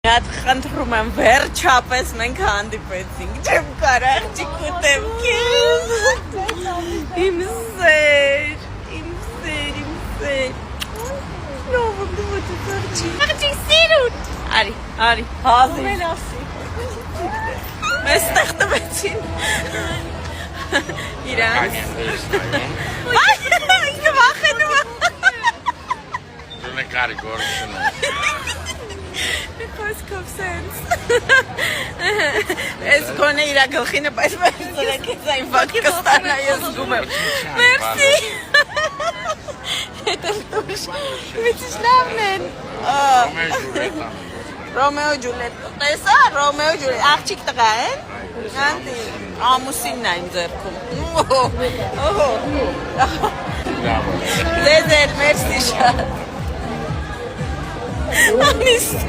Հատ խնդրում եմ վերջապես մենք հանդիպեցինք, չեմ կարող ճիկուտեմ քեզ, իմ սեր, նով եմ դուղոտի կարճի, աղջի սիրուտ, արի, հազիր, մեզ տեղտվեցին, իրանց, ինքը վախենում է, Դունը կարի գորշն է Because of sense. Ես գոնե իրա գլխինը բայց վերցրեք ես այն վակ կստանա ես գում եմ Մերսի Հետո դուշ Վիցիշ լավն են Ռոմեո Ջուլիետ Տեսա Ռոմեո Ջուլիետ աղջիկ տղա են Անտի ամուսինն է իմ ձեռքում Ձեզ էլ մերսի շատ Անիստ